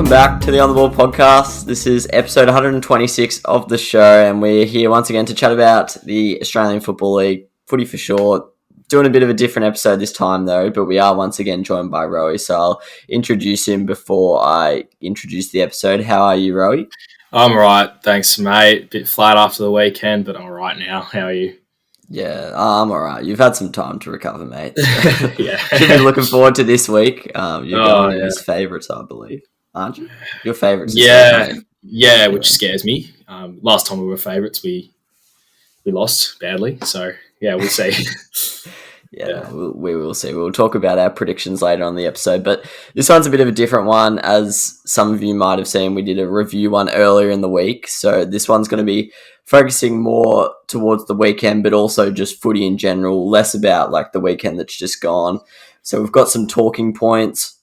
back to the On The Ball podcast. This is episode 126 of the show, and we're here once again to chat about the Australian Football League, footy for short. Doing a bit of a different episode this time though, but we are once again joined by Rowey, so I'll introduce him before I introduce the episode. How are you, Rowey? I'm alright, thanks mate. Bit flat after the weekend, but I'm alright now. How are you? Yeah, I'm alright. You've had some time to recover, mate. So Yeah. should be looking forward to this week. You're going with his favourites, I believe, aren't you? Your favourites. Yeah, which scares me. Last time we were favourites, we lost badly. So yeah, we'll see. Yeah. We will see. We'll talk about our predictions later on the episode, but this one's a bit of a different one. As some of you might have seen, we did a review one earlier in the week, so this one's going to be focusing more towards the weekend, but also just footy in general, less about like the weekend that's just gone. So we've got some talking points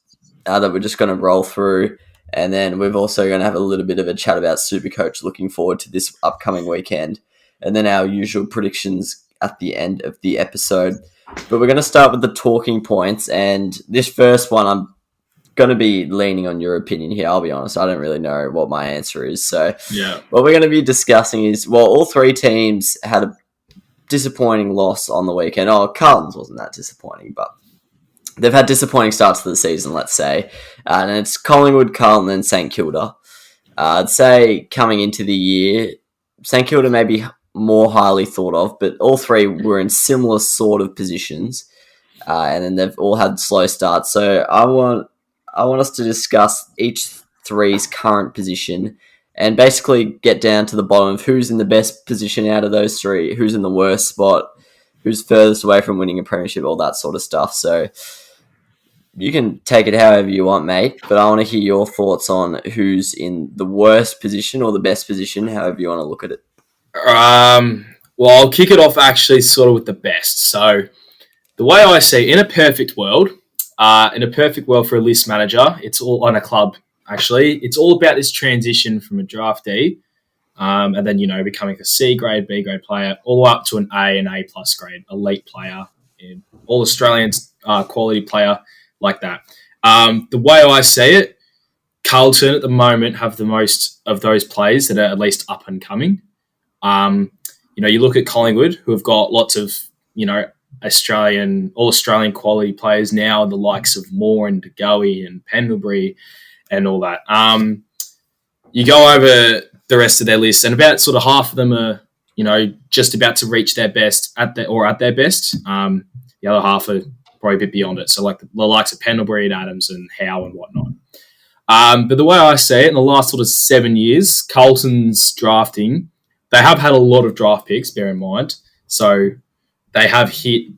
that we're just going to roll through, and then we're also going to have a little bit of a chat about SuperCoach, looking forward to this upcoming weekend, and then our usual predictions at the end of the episode. But we're going to start with the talking points, and this first one, I'm going to be leaning on your opinion here. I'll be honest, I don't really know what my answer is. So yeah, what we're going to be discussing is, well, all three teams had a disappointing loss on the weekend. Oh, Carlton's wasn't that disappointing, but they've had disappointing starts to the season, let's say. And it's Collingwood, Carlton, and St Kilda. I'd say coming into the year, St Kilda maybe more highly thought of, but all three were in similar sort of positions, and then they've all had slow starts. So I want us to discuss each three's current position and basically get down to the bottom of who's in the best position out of those three, who's in the worst spot, who's furthest away from winning a premiership, all that sort of stuff. So you can take it however you want, mate, but I want to hear your thoughts on who's in the worst position or the best position, however you want to look at it. Well, I'll kick it off actually sort of with the best. So the way I see, in a perfect world for a list manager, it's all on a club, actually. It's all about this transition from a draftee and then, becoming a C grade, B grade player, all the way up to an A and A plus grade, elite player, all Australians, quality player like that. The way I see it, Carlton at the moment have the most of those players that are at least up and coming. You look at Collingwood, who have got lots of, all Australian quality players now, the likes of Moore and DeGoey and Pendlebury and all that. You go over the rest of their list, and about sort of half of them are, just about to reach their best at their best. The other half are probably a bit beyond it. So like the likes of Pendlebury and Adams and Howe and whatnot. But the way I see it, in the last sort of 7 years, Carlton's drafting, they have had a lot of draft picks, bear in mind. So they have hit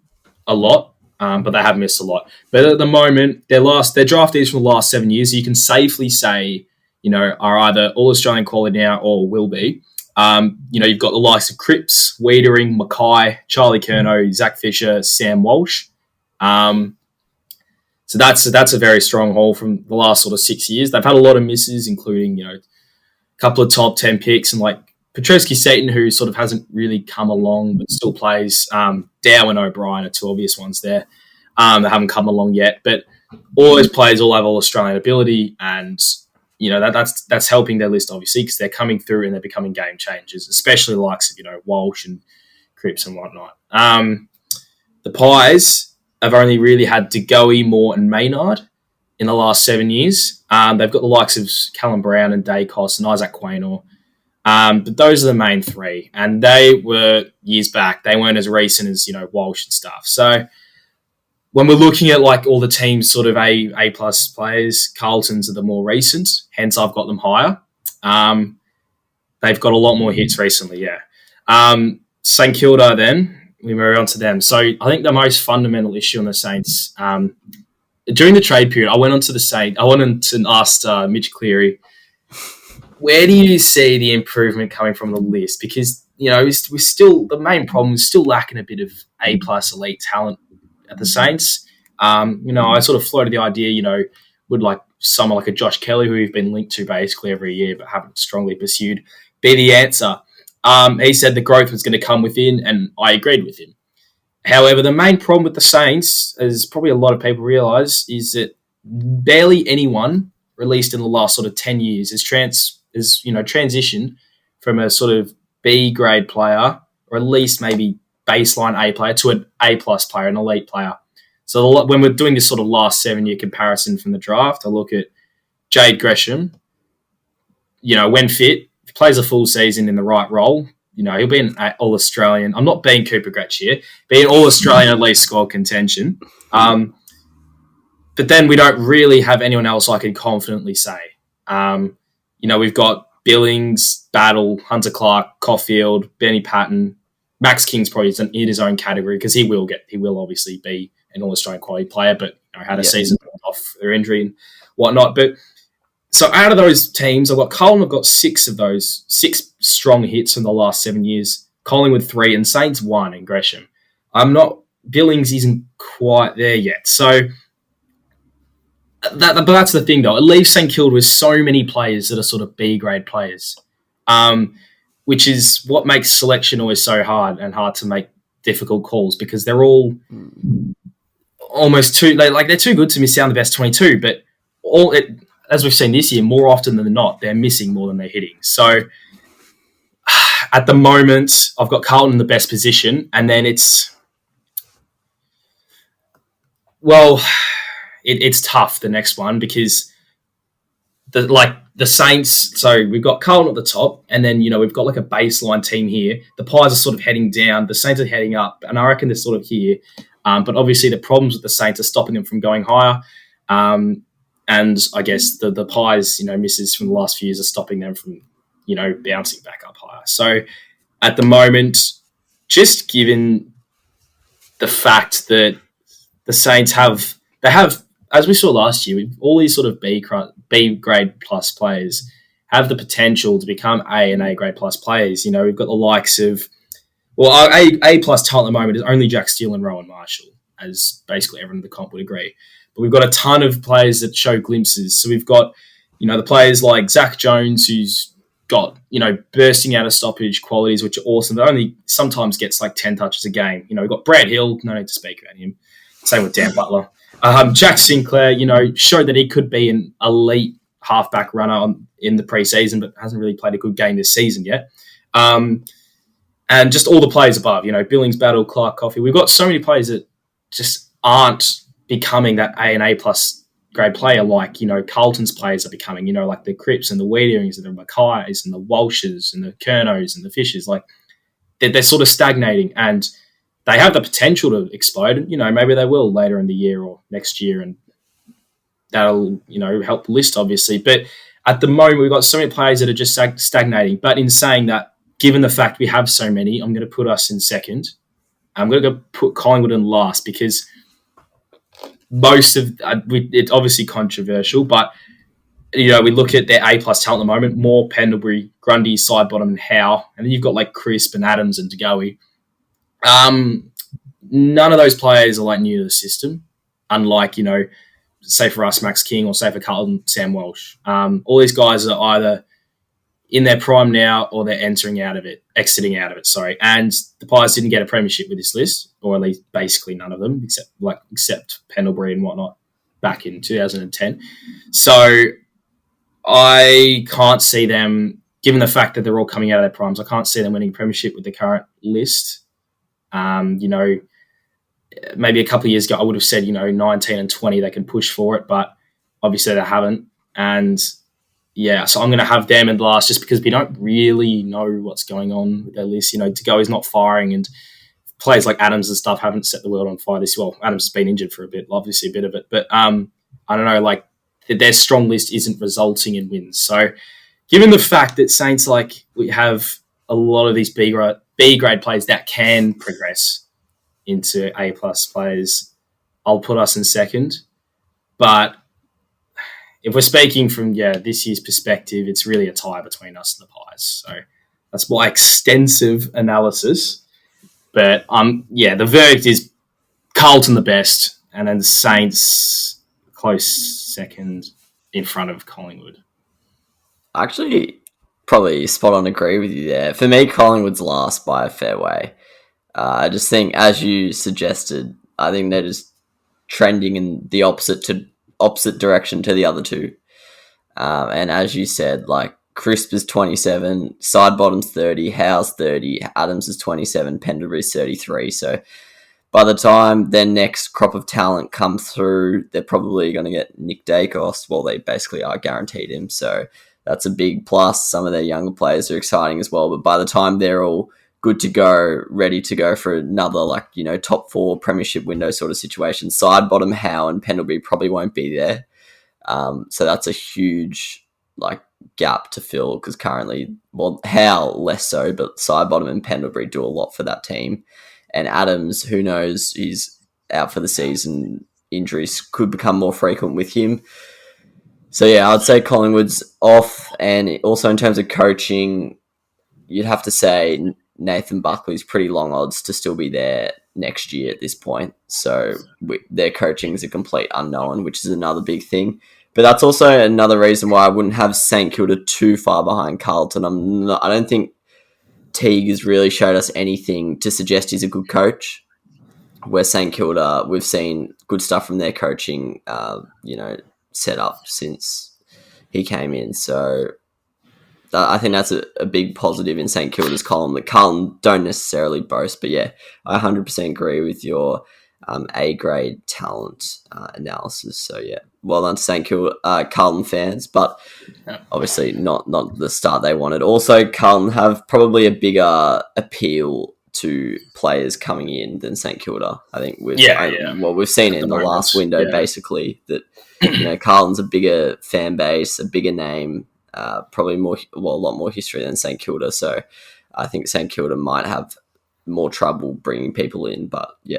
a lot, but they have missed a lot. But at the moment, their draftees from the last 7 years, you can safely say, are either all Australian quality now or will be. You've got the likes of Cripps, Wiedering, Mackay, Charlie Curnow, Zach Fisher, Sam Walsh. So that's a very strong haul from the last sort of 6 years. They've had a lot of misses, including, a couple of top 10 picks and like Petrevski-Seton, who sort of hasn't really come along but still plays. Dow and O'Brien are two obvious ones there. They haven't come along yet, but all those players all have all Australian ability, and that's helping their list obviously because they're coming through and they're becoming game changers, especially the likes of Walsh and Cripps and whatnot. The Pies have only really had DeGoey, Moore, and Maynard in the last 7 years. They've got the likes of Callum Brown and Dacos and Isaac Quaynor. But those are the main three, and they were years back. They weren't as recent as Walsh and stuff. So when we're looking at like all the teams, sort of A plus players, Carlton's are the more recent. Hence, I've got them higher. They've got a lot more hits recently. Yeah. St Kilda. Then we move on to them. So I think the most fundamental issue on the Saints during the trade period, I went on and asked Mitch Cleary, where do you see the improvement coming from the list? Because, we're still, the main problem is still lacking a bit of A-plus elite talent at the Saints. I sort of floated the idea, would like someone like a Josh Kelly, who we've been linked to basically every year but haven't strongly pursued, be the answer. He said the growth was going to come within, and I agreed with him. However, the main problem with the Saints, as probably a lot of people realise, is that barely anyone released in the last sort of 10 years is transitioned from a sort of B grade player, or at least maybe baseline A player, to an A plus player, an elite player. So when we're doing this sort of last 7-year comparison from the draft, I look at Jade Gresham. When fit, if he plays a full season in the right role, he'll be an All-Australian. I'm not being Cooper Gretsch here. Be an All-Australian at least squad contention. But then we don't really have anyone else I can confidently say. We've got Billings, Battle, Hunter Clark, Caulfield, Benny Patton. Max King's probably in his own category because he will obviously be an All-Australian quality player, but had a season off their injury and whatnot. But so out of those teams, I've got Carlton. I've got 6 of those, 6 strong hits in the last 7 years. Collingwood 3 and Saints 1 in Gresham. Billings isn't quite there yet. So but that's the thing, though. It leaves St Kilda with so many players that are sort of B-grade players, which is what makes selection always so hard to make difficult calls, because they're all almost they're too good to miss out on the best 22, but as we've seen this year, more often than not, they're missing more than they're hitting. So at the moment, I've got Carlton in the best position, and then it's tough, the next one, because the Saints, so we've got Carlton at the top, and then, we've got like a baseline team here. The Pies are sort of heading down, the Saints are heading up, and I reckon they're sort of here. But obviously the problems with the Saints are stopping them from going higher. And I guess the Pies, misses from the last few years are stopping them from, bouncing back up higher. So at the moment, just given the fact that the Saints have, as we saw last year, all these sort of B grade plus players have the potential to become A and A grade plus players. We've got the likes of, our A plus talent at the moment is only Jack Steele and Rowan Marshall, as basically everyone in the comp would agree. But we've got a ton of players that show glimpses. So we've got, the players like Zach Jones, who's got, bursting out of stoppage qualities, which are awesome, but only sometimes gets like 10 touches a game. We've got Brad Hill, no need to speak about him. Same with Dan Butler. Jack Sinclair, showed that he could be an elite halfback runner in the preseason, but hasn't really played a good game this season yet. And just all the players above, Billings, Battle, Clark, Coffey. We've got so many players that just aren't becoming that A and A plus grade player like, Carlton's players are becoming, like the Cripps and the Weederings and the Mackays and the Walshes and the Kernos and the Fishers. Like, they're sort of stagnating, and they have the potential to explode. Maybe they will later in the year or next year, and that'll, help the list, obviously. But at the moment, we've got so many players that are just stagnating. But in saying that, given the fact we have so many, I'm going to put us in second. I'm going to go put Collingwood in last, because most of it's obviously controversial, but we look at their A plus talent at the moment: Moore, Pendlebury, Grundy, Sidebottom, and Howe, and then you've got like Crisp and Adams and DeGoey. None of those players are like new to the system, unlike say for us Max King, or say for Carlton Sam Welsh. All these guys are either in their prime now, or they're exiting out of it. And the Pies didn't get a premiership with this list, or at least basically none of them, except Pendlebury and whatnot back in 2010. So I can't see them, given the fact that they're all coming out of their primes, I can't see them winning a premiership with the current list. Maybe a couple of years ago I would have said, 19 and 20 they can push for it, but obviously they haven't. And yeah, so I'm going to have them in last, just because we don't really know what's going on with their list. DeGoey is not firing, and players like Adams and stuff haven't set the world on fire this well. Adams has been injured for a bit, obviously a bit of it, but I don't know, like their strong list isn't resulting in wins. So given the fact that Saints, we have a lot of these B grade players that can progress into A plus players, I'll put us in second. But if we're speaking from this year's perspective, it's really a tie between us and the Pies. So that's my extensive analysis. But the verdict is Carlton the best, and then the Saints close second in front of Collingwood. Actually, probably spot on agree with you there. For me, Collingwood's last by a fair way. I just think, as you suggested, I think they're just trending in the opposite direction to the other two. And as you said, like Crisp is 27, Sidebottom's 30, Howe's 30, Adams is 27, Pendlebury's 33. So by the time their next crop of talent comes through, they're probably going to get Nick Dacos. Well, they basically are guaranteed him. So that's a big plus. Some of their younger players are exciting as well. But by the time they're all good to go, ready to go for another, top 4 premiership window sort of situation, Sidebottom, Howe, and Pendlebury probably won't be there. So that's a huge gap to fill because currently, Howe less so, but Sidebottom and Pendlebury do a lot for that team. And Adams, who knows, he's out for the season. Injuries could become more frequent with him. So yeah, I'd say Collingwood's off. And also in terms of coaching, you'd have to say Nathan Buckley's pretty long odds to still be there next year at this point. So their coaching is a complete unknown, which is another big thing. But that's also another reason why I wouldn't have St Kilda too far behind Carlton. I don't think Teague has really showed us anything to suggest he's a good coach. Where St Kilda, we've seen good stuff from their coaching, set up since he came in. So I think that's a big positive in St Kilda's column that Carlton don't necessarily boast. But yeah, I 100% agree with your A-grade talent analysis. So yeah, well done to St Kilda Carlton fans, but obviously not the start they wanted. Also, Carlton have probably a bigger appeal to players coming in than St Kilda. I think we've seen it in the last window basically that Carlton's a bigger fan base, a bigger name, probably a lot more history than St Kilda. So I think St Kilda might have more trouble bringing people in, but yeah.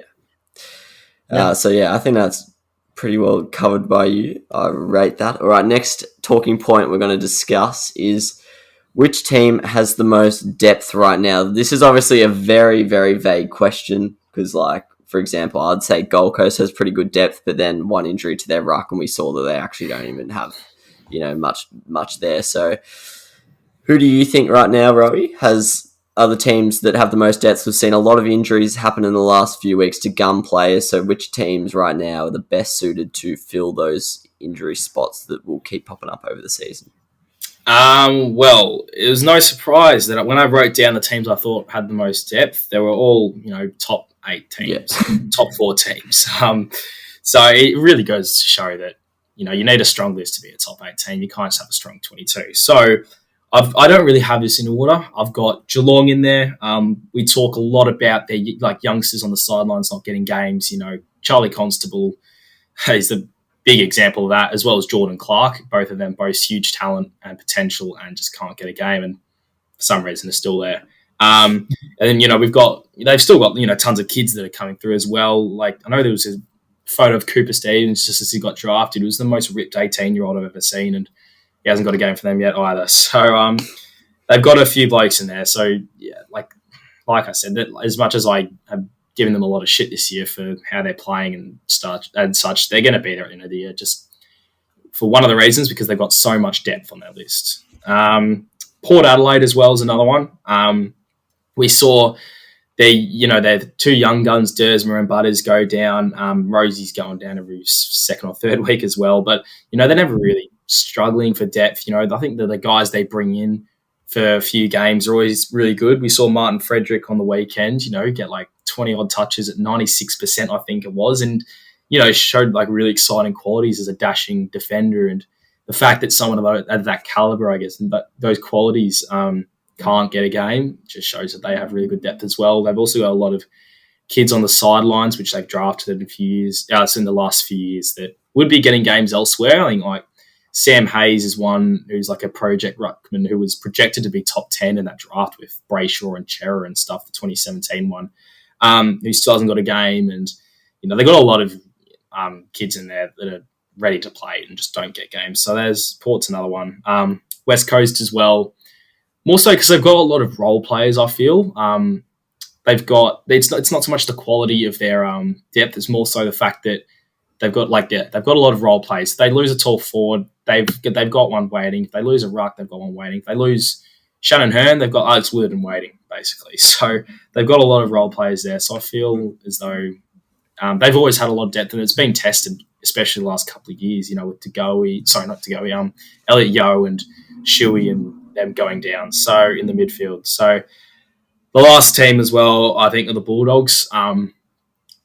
So yeah, I think that's pretty well covered by you. I rate that. All right, next talking point we're going to discuss is which team has the most depth right now. This is obviously a very, very vague question because, for example, I'd say Gold Coast has pretty good depth, but then one injury to their ruck and we saw that they actually don't even have, much there. So who do you think right now, Rowey, has other teams that have the most depth? We've seen a lot of injuries happen in the last few weeks to gun players. So which teams right now are the best suited to fill those injury spots that will keep popping up over the season? Well, it was no surprise that when I wrote down the teams I thought had the most depth, they were all, top 8 teams, top 4 teams. So it really goes to show that, you need a strong list to be a top 8 team. You can't just have a strong 22. So I don't really have this in order. I've got Geelong in there. We talk a lot about their youngsters on the sidelines not getting games. Charlie Constable is the big example of that, as well as Jordan Clark. Both of them boast huge talent and potential and just can't get a game, and for some reason are still there. And then, they've still got, tons of kids that are coming through as well. I know there was a photo of Cooper Stevens just as he got drafted. It was the most ripped 18-year-old I've ever seen, and he hasn't got a game for them yet either. So they've got a few blokes in there. So yeah, like I said, that as much as I have given them a lot of shit this year for how they're playing and such, they're going to be there at the end of the year just for one of the reasons, because they've got so much depth on their list. Port Adelaide as well is another one. We saw their 2 young guns, Dersma and Butters, go down. Rosie's going down every second or third week as well. But, they're never really struggling for depth. I think that the guys they bring in for a few games are always really good. We saw Martin Frederick on the weekend, get 20-odd touches at 96%, I think it was, and, showed really exciting qualities as a dashing defender. And the fact that someone of that caliber, I guess, and those qualities can't get a game just shows that they have really good depth as well. They've also got a lot of kids on the sidelines, which they've drafted in the last few years that would be getting games elsewhere. I think Sam Hayes is one who's a project ruckman who was projected to be top 10 in that draft with Brayshaw and Chera and stuff, the 2017 one, who still hasn't got a game. And, they've got a lot of kids in there that are ready to play and just don't get games. So there's Port's another one. West Coast as well. More so because they've got a lot of role players, I feel. It's not so much the quality of their depth, it's more so the fact that they've got a lot of role players. If they lose a tall forward, they've got one waiting. If they lose a ruck, they've got one waiting. If they lose Shannon Hearn, they've got Alex Woodard waiting, basically. So they've got a lot of role players there. So I feel as though they've always had a lot of depth, and it's been tested especially the last couple of years, with Elliot Yeo and Shuey and them going down. So in the midfield. So the last team as well, I think, are the Bulldogs.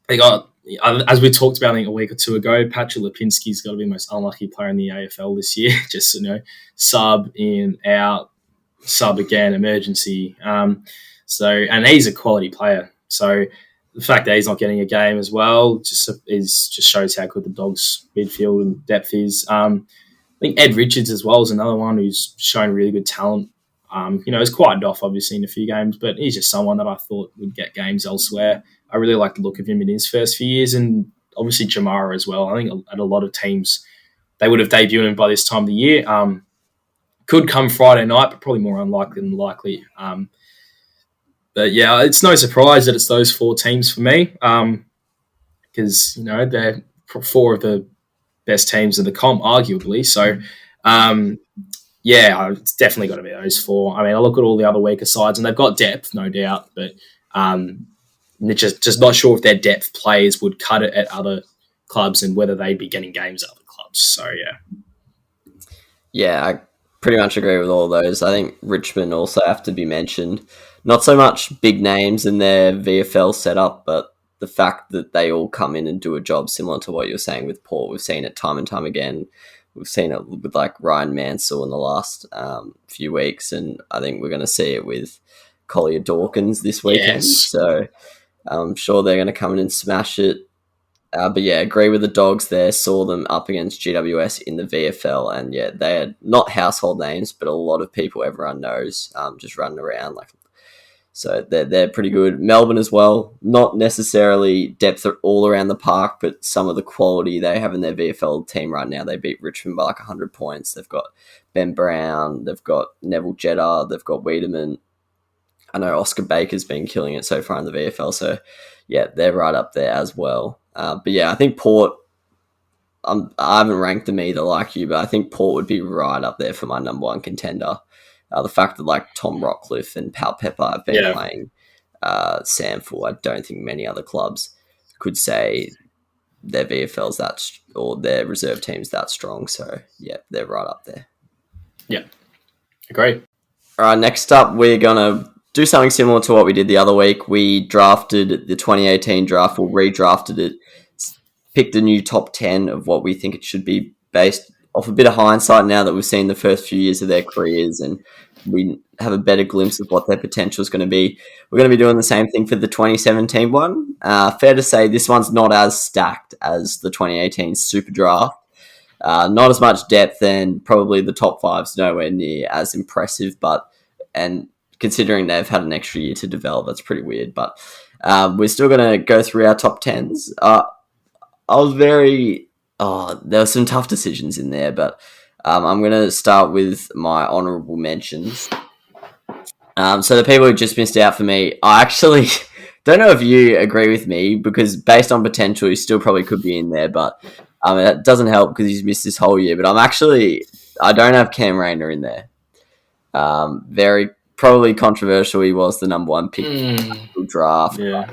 They got, as we talked about, I think, a week or two ago, Patrick Lipinski's got to be the most unlucky player in the AFL this year. Just, sub in, out, sub again, emergency. And he's a quality player. So the fact that he's not getting a game as well just shows how good the Dogs' midfield and depth is. I think Ed Richards as well is another one who's shown really good talent. He's quieted off, obviously, in a few games, but he's just someone that I thought would get games elsewhere. I really like the look of him in his first few years, and obviously Jamara as well. I think at a lot of teams, they would have debuted him by this time of the year. Could come Friday night, but probably more unlikely than likely. But yeah, it's no surprise that it's those four teams for me, because they're four of the best teams in the comp, arguably. So, yeah, it's definitely got to be those four. I mean, I look at all the other weaker sides, and they've got depth, no doubt, but they're just not sure if their depth players would cut it at other clubs and whether they'd be getting games at other clubs. So, yeah. Yeah, I pretty much agree with all those. I think Richmond also have to be mentioned. Not so much big names in their VFL setup, but the fact that they all come in and do a job similar to what you're saying with Port. We've seen it time and time again. We've seen it with like Ryan Mansell in the last few weeks, and I think we're going to see it with Collier Dawkins this weekend. Yes. So I'm sure they're going to come in and smash it. But yeah, agree with the Dogs there. Saw them up against GWS in the VFL, and yeah, they are not household names, but a lot of people everyone knows just running around like. So they're pretty good. Melbourne as well, not necessarily depth all around the park, but some of the quality they have in their VFL team right now. They beat Richmond by like 100 points. They've got Ben Brown, they've got Neville Jetta, they've got Wiedemann. I know Oscar Baker's been killing it so far in the VFL, so yeah, they're right up there as well. But yeah, I think Port, I haven't ranked them either like you, but I think Port would be right up there for my number one contender. The fact that like Tom Rockcliffe and Pal Pepper have been playing Samful, I don't think many other clubs could say their VFL's or their reserve team's that strong. So yeah, they're right up there. Yeah, agree. All right, next up, we're gonna do something similar to what we did the other week. We drafted the 2018 draft, or redrafted it, picked a new top 10 of what we think it should be based off a bit of hindsight now that we've seen the first few years of their careers, and we have a better glimpse of what their potential is going to be. We're going to be doing the same thing for the 2017 one. Fair to say this one's not as stacked as the 2018 Super Draft. Not as much depth, and probably the top five's nowhere near as impressive, and considering they've had an extra year to develop, that's pretty weird. But we're still going to go through our top 10s. There were some tough decisions in there, but I'm going to start with my honourable mentions. So the people who just missed out for me, I actually don't know if you agree with me, because based on potential, he still probably could be in there, but that doesn't help because he's missed this whole year. But I don't have Cam Rayner in there. Very probably controversial. He was the number one pick in the draft. Yeah.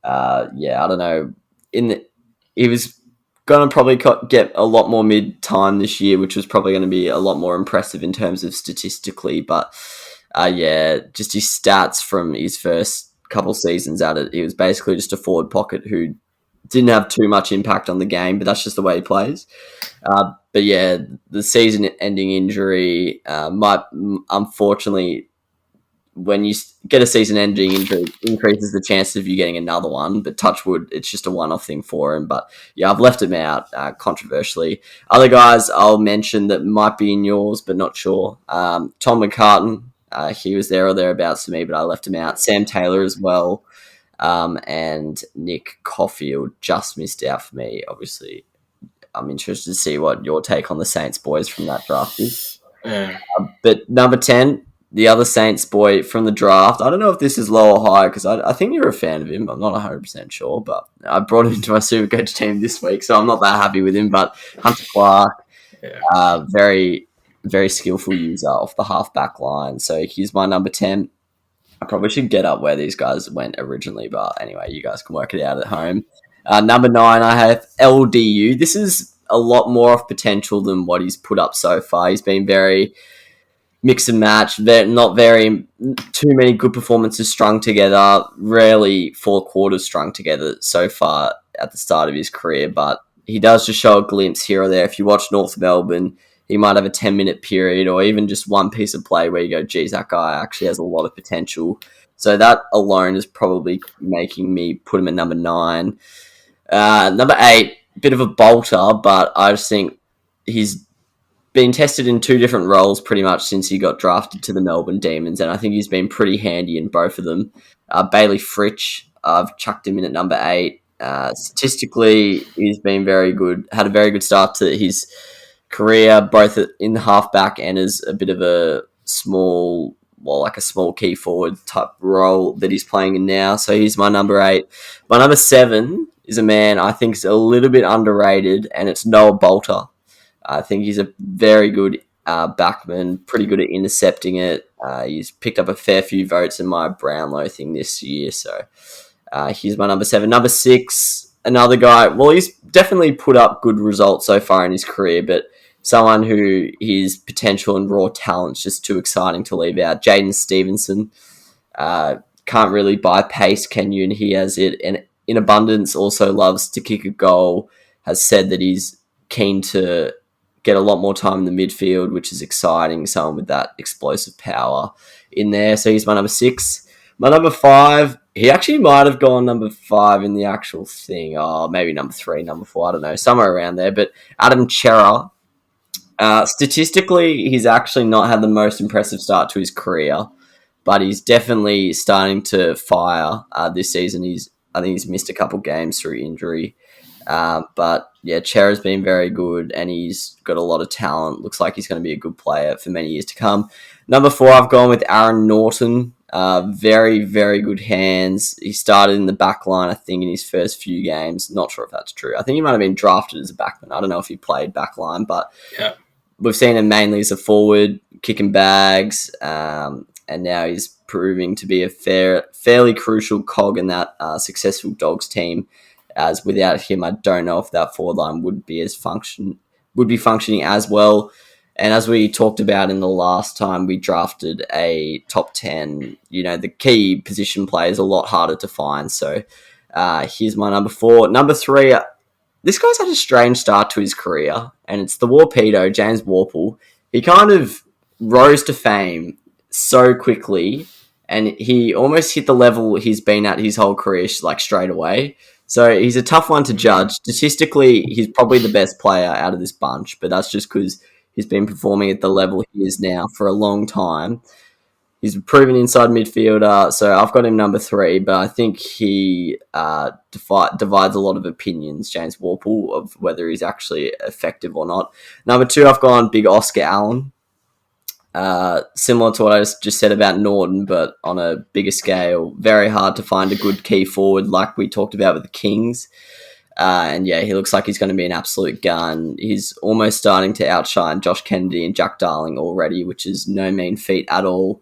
But, I don't know. He was going to probably get a lot more mid-time this year, which was probably going to be a lot more impressive in terms of statistically. But, just his stats from his first couple seasons at it, he was basically just a forward pocket who didn't have too much impact on the game, but that's just the way he plays. But, yeah, the season-ending injury might, unfortunately, when you get a season-ending injury, increases the chances of you getting another one. But touch wood, it's just a one-off thing for him. But yeah, I've left him out controversially. Other guys I'll mention that might be in yours, but not sure. Tom McCartan, he was there or thereabouts for me, but I left him out. Sam Taylor as well, and Nick Caulfield just missed out for me. Obviously, I'm interested to see what your take on the Saints boys from that draft is. Yeah. But number 10. The other Saints boy from the draft. I don't know if this is low or high, because I think you're a fan of him. I'm not 100% sure, but I brought him into my SuperCoach team this week, so I'm not that happy with him. But Hunter Clark, very, very skillful user off the half-back line. So he's my number 10. I probably should get up where these guys went originally, but anyway, you guys can work it out at home. Number 9, I have LDU. This is a lot more of potential than what he's put up so far. He's been very mix and match, not very too many good performances strung together, rarely 4 quarters strung together so far at the start of his career, but he does just show a glimpse here or there. If you watch North Melbourne, he might have a 10-minute period or even just one piece of play where you go, geez, that guy actually has a lot of potential. So that alone is probably making me put him at number 9. Number 8, bit of a bolter, but I just think he's been tested in 2 different roles pretty much since he got drafted to the Melbourne Demons, and I think he's been pretty handy in both of them. Bailey Fritsch, I've chucked him in at number 8. Statistically, he's been very good, had a very good start to his career, both in the halfback and as a bit of a small key forward type role that he's playing in now. So he's my number 8. My number 7 is a man I think is a little bit underrated, and it's Noah Bolter. I think he's a very good backman, pretty good at intercepting it. He's picked up a fair few votes in my Brownlow thing this year, so he's my number 7. Number 6, another guy. Well, he's definitely put up good results so far in his career, but someone who his potential and raw talent's just too exciting to leave out. Jaden Stevenson can't really buy pace, can you? And he has it, and in abundance. Also loves to kick a goal. Has said that he's keen to get a lot more time in the midfield, which is exciting. Someone with that explosive power in there. So he's my number 6. My number 5, he actually might have gone number 5 in the actual thing. Oh, maybe number 3, number 4, I don't know, somewhere around there. But Adam Chera, statistically, he's actually not had the most impressive start to his career, but he's definitely starting to fire this season. I think he's missed a couple games through injury. But yeah, Chera's been very good, and he's got a lot of talent. Looks like he's going to be a good player for many years to come. Number 4, I've gone with Aaron Norton. Very, very good hands. He started in the back line, I think, in his first few games. Not sure if that's true. I think he might have been drafted as a backman. I don't know if he played back line, but yeah, we've seen him mainly as a forward, kicking bags, and now he's proving to be a fairly crucial cog in that successful Dogs team. As without him, I don't know if that forward line would be functioning as well. And as we talked about in the last time we drafted a top 10, the key position play is a lot harder to find. So here's my number 4. Number 3, this guy's had a strange start to his career, and it's the Warpedo, James Worpel. He kind of rose to fame so quickly, and he almost hit the level he's been at his whole career straight away. So he's a tough one to judge. Statistically, he's probably the best player out of this bunch, but that's just because he's been performing at the level he is now for a long time. He's a proven inside midfielder, so I've got him number 3, but I think he divides a lot of opinions, James Worpel, of whether he's actually effective or not. Number 2, I've gone big Oscar Allen. Similar to what I just said about Norton, but on a bigger scale. Very hard to find a good key forward like we talked about with the Kings. And yeah, he looks like he's going to be an absolute gun. He's almost starting to outshine Josh Kennedy and Jack Darling already, which is no mean feat at all.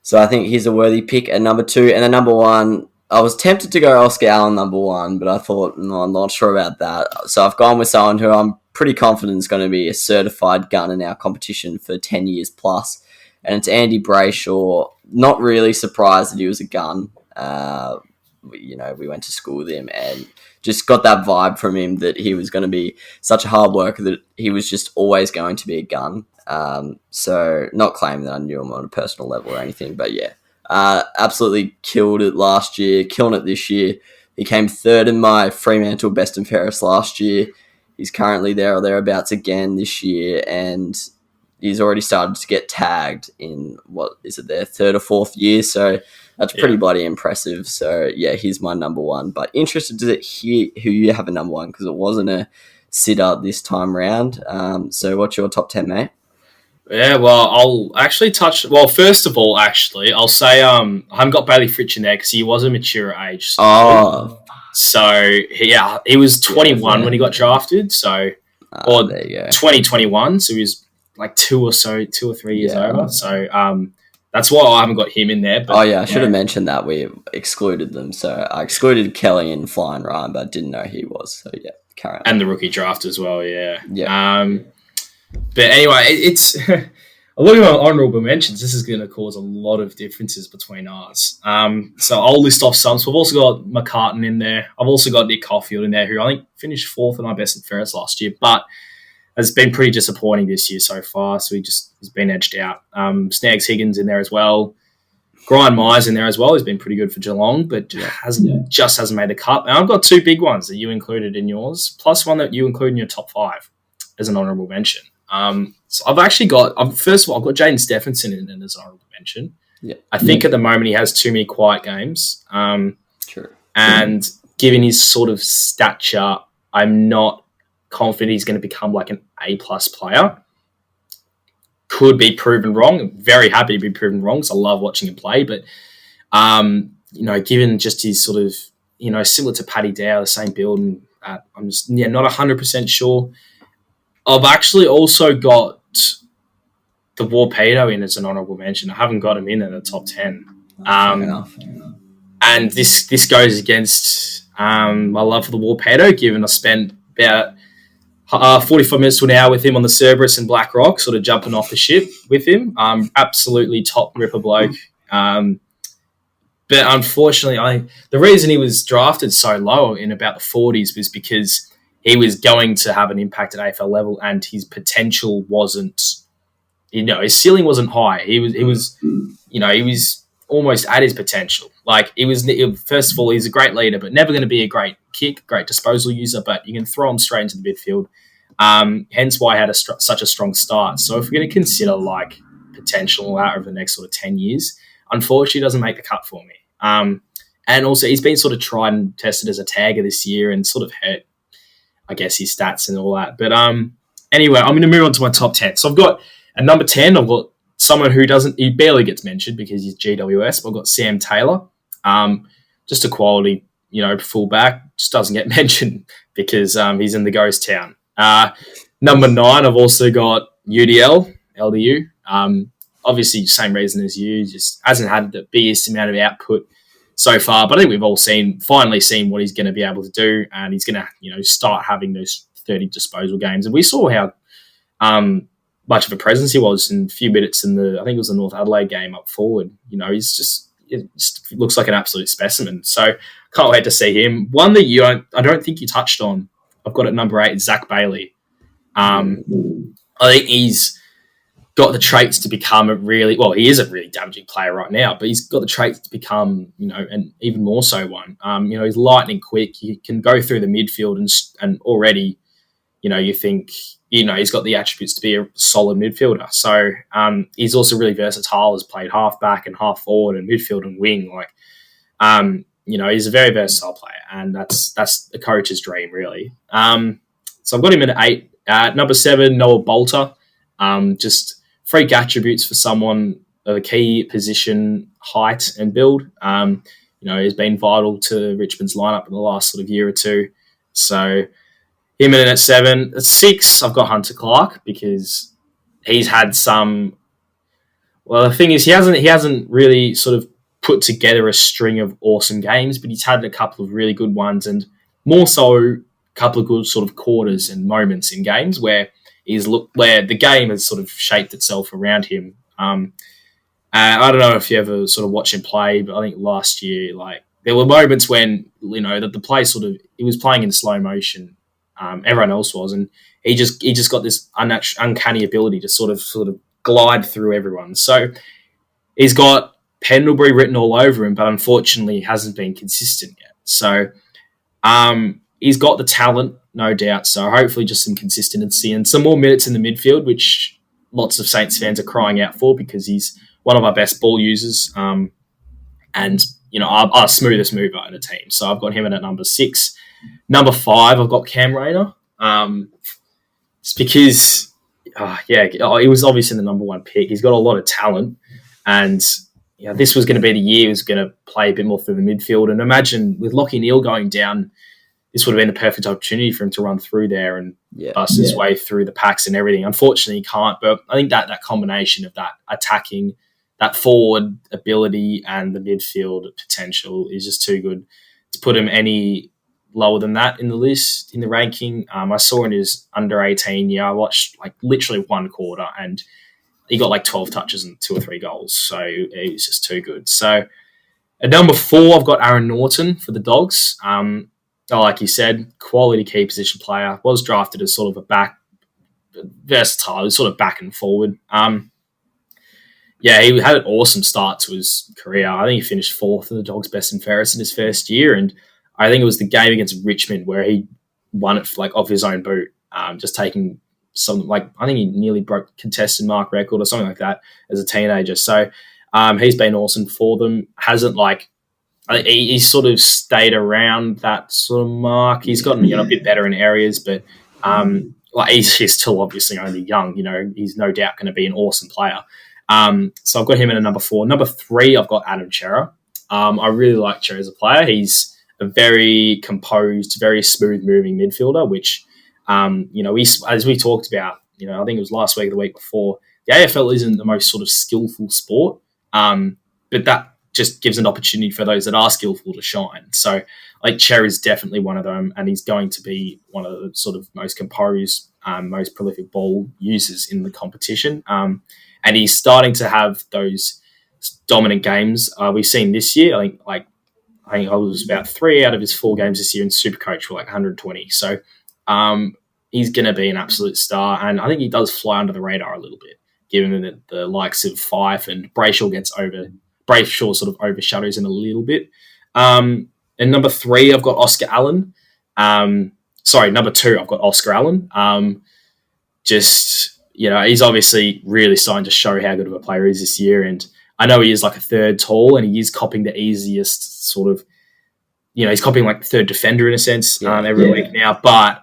So I think he's a worthy pick at number 2. And then number 1, I was tempted to go Oscar Allen number 1, but I thought, no, I'm not sure about that. So I've gone with someone who I'm pretty confident is going to be a certified gun in our competition for 10 years plus. And it's Andy Brayshaw. Not really surprised that he was a gun. We went to school with him and just got that vibe from him that he was going to be such a hard worker, that he was just always going to be a gun. So not claiming that I knew him on a personal level or anything, but yeah, absolutely killed it last year, killing it this year. He came 3rd in my Fremantle Best and Fairest last year. He's currently there or thereabouts again this year, and he's already started to get tagged in, their 3rd or 4th year, so that's pretty bloody impressive. So yeah, he's my number 1, but interested to hear who you have a number 1, because it wasn't a sitter this time round. So what's your top 10, mate? Yeah, well, I'll actually first of all, I'll say I haven't got Bailey Fritsch in there because he was a mature age. So he was 21 when he got drafted, or 2021, so he was like 2 or 3 years over. So That's why I haven't got him in there. But, I should have mentioned that we excluded them. So I excluded Kelly and Flying Ryan, but I didn't know he was. So yeah, carry on. And the rookie draft as well, yeah. Yeah. But anyway, it's a lot of honourable mentions. This is going to cause a lot of differences between ours. So I'll list off some. So I've also got McCartan in there. I've also got Nick Caulfield in there, who I think finished fourth in our best and fairest last year, but has been pretty disappointing this year so far. So he's been edged out. Snags Higgins in there as well. Brian Myers in there as well. He's been pretty good for Geelong, but hasn't made the cut. And I've got two big ones that you included in yours, plus one that you include in your top 5 as an honourable mention. So I've actually got, first of all, I've got Jaden Stephenson in as an honourable mention. Yeah. I think at the moment he has too many quiet games. True. And given his sort of stature, I'm not confident he's going to become like an A-plus player. Could be proven wrong. I'm very happy to be proven wrong because I love watching him play. But, given just his sort of, similar to Paddy Dow, the same build, and I'm just not 100% sure. I've actually also got the Warpedo in as an honourable mention. I haven't got him in the top 10. And this goes against my love for the Warpedo, given I spent about 45 minutes to an hour with him on the Cerberus and Black Rock, sort of jumping off the ship with him. Absolutely top ripper bloke. But unfortunately, the reason he was drafted so low in about the 40s was because he was going to have an impact at AFL level, and his potential wasn't, his ceiling wasn't high. He was almost at his potential. Like first of all, he's a great leader, but never going to be a great kick, great disposal user. But you can throw him straight into the midfield. Hence why he had such a strong start. So if we're going to consider like potential out over the next sort of 10 years, unfortunately, it doesn't make the cut for me. And also, he's been sort of tried and tested as a tagger this year and sort of hurt, I guess, his stats and all that. But anyway, I'm going to move on to my top 10. So I've got at number 10, I've got someone he barely gets mentioned because he's GWS, but I've got Sam Taylor. Just a quality, fullback, just doesn't get mentioned because he's in the ghost town. Number 9, I've also got LDU. Obviously, same reason as you, just hasn't had the biggest amount of output so far, but I think we've all finally seen what he's going to be able to do, and he's going to, start having those 30 disposal games. And we saw how much of a presence he was in a few minutes in I think it was the North Adelaide game up forward. It just looks like an absolute specimen. So can't wait to see him. One that I don't think you touched on, I've got at number 8, Zach Bailey. I think he's got the traits to become he is a really damaging player right now, but he's got the traits to become, and even more so one. He's lightning quick. He can go through the midfield and already, you think, he's got the attributes to be a solid midfielder. So he's also really versatile. Has played half back and half forward and midfield and wing. He's a very versatile player, and that's the coach's dream, really. So I've got him at 8. Number 7, Noah Bolter. Just freak attributes for someone of a key position, height and build. He's been vital to Richmond's lineup in the last sort of year or two. So him in at 7. At 6, I've got Hunter Clark because he's had some. Well, the thing is, he hasn't really sort of put together a string of awesome games, but he's had a couple of really good ones, and more so a couple of good sort of quarters and moments in games where where the game has sort of shaped itself around him. I don't know if you ever sort of watch him play, but I think last year, there were moments when that the play he was playing in slow motion. Everyone else was, and he just got this uncanny ability to sort of glide through everyone. So he's got Pendlebury written all over him, but unfortunately hasn't been consistent yet. So he's got the talent, no doubt. So hopefully just some consistency and some more minutes in the midfield, which lots of Saints fans are crying out for because he's one of our best ball users and, our smoothest mover in a team. So I've got him in at number 6. Number 5, I've got Cam Rayner. It's because, he was obviously the number 1 pick. He's got a lot of talent, and this was going to be the year he was going to play a bit more through the midfield. And imagine with Lachie Neale going down, this would have been the perfect opportunity for him to run through there and bust his way through the packs and everything. Unfortunately, he can't. But I think that combination of that attacking, that forward ability and the midfield potential is just too good to put him any lower than that in the list, in the ranking. I saw in his under 18 year, I watched like literally one quarter and he got like 12 touches and 2 or 3 goals. So he's just too good. So at number 4, I've got Aaron Norton for the Dogs. Like you said, quality key position player, was drafted as sort of a back, versatile, sort of back and forward. He had an awesome start to his career. I think he finished 4th in the Dogs' best and fairest in his first year, and I think it was the game against Richmond where he won it like off his own boot, just taking some, like, I think he nearly broke contested mark record or something like that as a teenager. So he's been awesome for them. Hasn't he's sort of stayed around that sort of mark. He's gotten a bit better in areas, but he's still obviously only young. He's no doubt going to be an awesome player. So I've got him in at number 4. Number 3, I've got Adam Chera. I really like Chera as a player. He's a very composed, very smooth-moving midfielder, which, as we talked about, I think it was last week or the week before, the AFL isn't the most sort of skillful sport, but that just gives an opportunity for those that are skillful to shine. So, like, Chera is definitely one of them, and he's going to be one of the sort of most composed, most prolific ball users in the competition. And he's starting to have those dominant games we've seen this year. I think I was about 3 out of his 4 games this year in SuperCoach were like 120. So he's going to be an absolute star, and I think he does fly under the radar a little bit, given that the likes of Fife and Brayshaw sort of overshadows him a little bit. And number 3, I've got Oscar Allen. Number 2, I've got Oscar Allen. He's obviously really starting to show how good of a player he is this year. And I know he is like a third tall and he is copying the easiest sort of, he's copying like the third defender in a sense every week now, but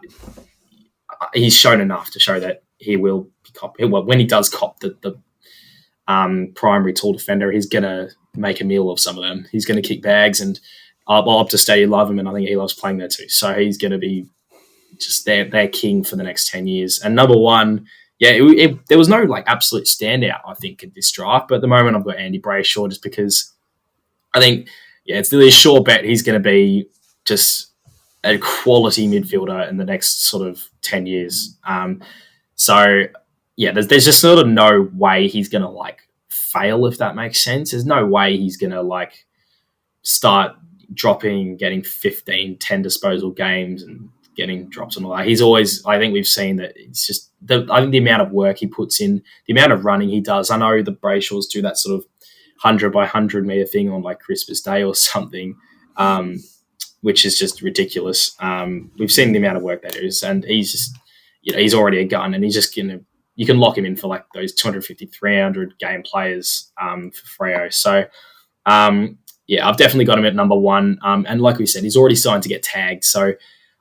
he's shown enough to show that he will be copying. Well, when he does cop the primary tall defender, he's going to make a meal of some of them. He's going to kick bags, and Optus Stadium love him, and I think he loves playing there too. So he's going to be just their king for the next 10 years. And number 1, there was no like absolute standout, I think, in this draft. But at the moment, I've got Andy Brayshaw just because I think, it's really a sure bet he's going to be just a quality midfielder in the next sort of 10 years. There's just sort of no way he's going to like fail, if that makes sense. There's no way he's going to like start dropping, getting 15, 10 disposal games and getting drops and all that. He's always, I think we've seen that it's just, I think the amount of work he puts in, the amount of running he does. I know the Brayshaws do that sort of 100 by 100 meter thing on like Christmas Day or something, which is just ridiculous. We've seen the amount of work that is, and he's just, he's already a gun, and he's just going to, you can lock him in for like those 250, 300 game players for Freo. So, I've definitely got him at number 1. And like we said, he's already starting to get tagged. So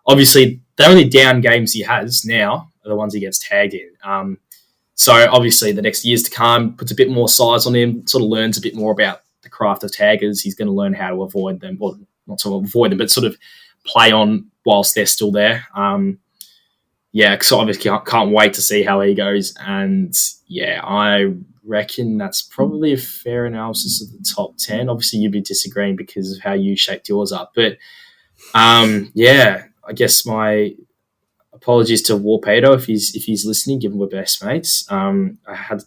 obviously the only down games he has now are the ones he gets tagged in. So obviously the next years to come puts a bit more size on him, sort of learns a bit more about the craft of taggers. He's going to learn how to avoid them, or not to avoid them, but sort of play on whilst they're still there. So obviously can't wait to see how he goes. And I reckon that's probably a fair analysis of the top 10. Obviously you'd be disagreeing because of how you shaped yours up. But I guess my apologies to Warpedo if he's listening, given we're best mates. I had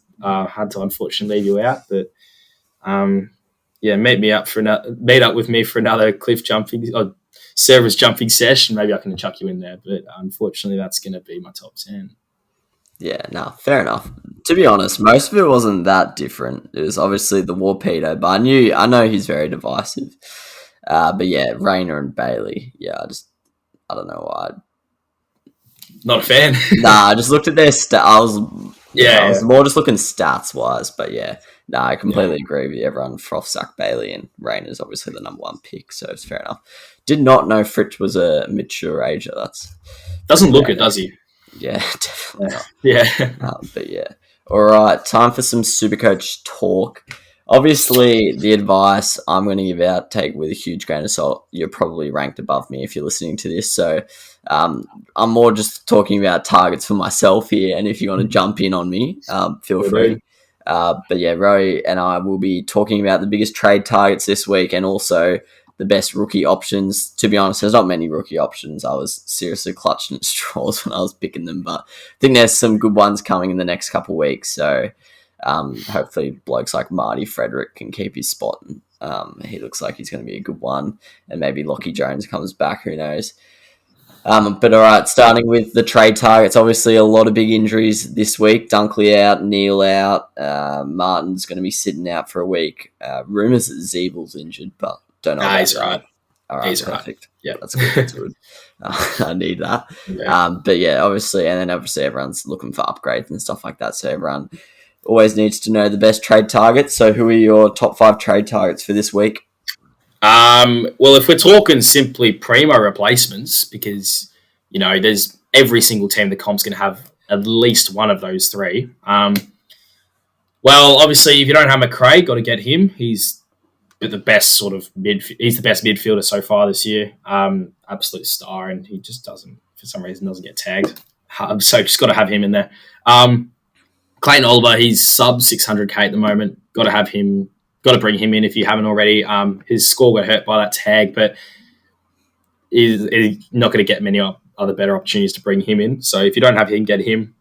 to unfortunately leave you out, but meet up with me for another cliff jumping or servers jumping session. Maybe I can chuck you in there, but unfortunately that's going to be my top 10. Yeah, no, fair enough. To be honest, most of it wasn't that different. It was obviously the Warpedo, but I know he's very divisive. But yeah, Rayner and Bailey. Yeah, I don't know why. Not a fan. I just looked at their stats. I was more just looking stats wise, but I completely agree with you. Everyone froths Zach Bailey, and Rayner's obviously the number 1 pick, so it's fair enough. Did not know Fritz was a mature ager. That's doesn't look it, does he? Yeah, definitely not. Yeah. All right, time for some Supercoach talk. Obviously, the advice I'm going to give out, take with a huge grain of salt. You're probably ranked above me if you're listening to this. So I'm more just talking about targets for myself here. And if you want to jump in on me, feel free. But yeah, Rowey and I will be talking about the biggest trade targets this week and also the best rookie options. To be honest, there's not many rookie options. I was seriously clutching at straws when I was picking them, but I think there's some good ones coming in the next couple of weeks. So hopefully blokes like Marty Frederick can keep his spot. He looks like he's going to be a good one. And maybe Lockie Jones comes back, who knows. But all right, starting with the trade targets, obviously a lot of big injuries this week. Dunkley out, Neil out, Martin's going to be sitting out for a week. Rumours that Zeebel's injured, but don't know. He's right. All right, he's perfect. Right. Yeah, that's good. That's good. I need that. Yeah. But yeah, obviously everyone's looking for upgrades and stuff like that. So everyone always needs to know the best trade targets. So who are your top 5 trade targets for this week? Well, if we're talking simply primo replacements, because, there's every single team the comp's going to have at least one of those 3. Well, obviously, if you don't have McRae, got to get him. He's the best sort of he's the best midfielder so far this year. Absolute star, and he just doesn't, for some reason, doesn't get tagged. So just got to have him in there. Clayton Oliver, he's sub 600k at the moment. Got to have him. Got to bring him in if you haven't already. His score got hurt by that tag, but he's not going to get many other better opportunities to bring him in. So if you don't have him, get him.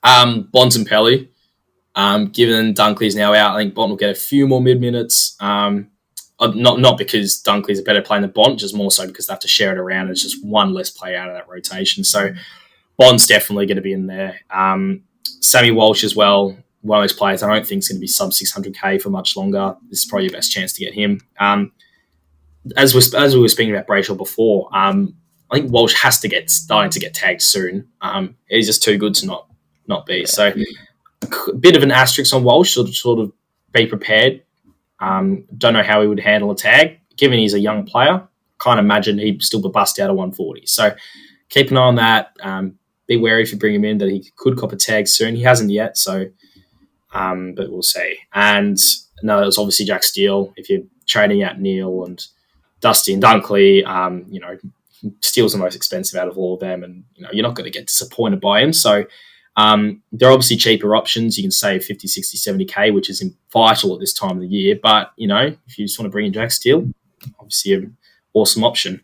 Bonds and Pelly. Given Dunkley's now out, I think Bond will get a few more mid-minutes. Not because Dunkley's a better player than Bond, just more so because they have to share it around. It's just one less player out of that rotation. So Bond's definitely going to be in there. Sammy Walsh as well. One of those players I don't think is going to be sub 600k for much longer. This is probably your best chance to get him. As we were speaking about Brayshaw before, I think Walsh has to starting to get tagged soon. He's just too good to not be. So a bit of an asterisk on Walsh, sort of be prepared. Don't know how he would handle a tag. Given he's a young player, can't imagine he'd still be bust out of 140. So keep an eye on that. Be wary if you bring him in that he could cop a tag soon. He hasn't yet, so but we'll see. And no, it's obviously Jack Steele. If you're trading out Neil and Dusty and Dunkley, Steele's the most expensive out of all of them, and you're not going to get disappointed by him. So there are obviously cheaper options. You can save 50, 60, 70k, which is vital at this time of the year. But if you just want to bring in Jack Steele, obviously an awesome option.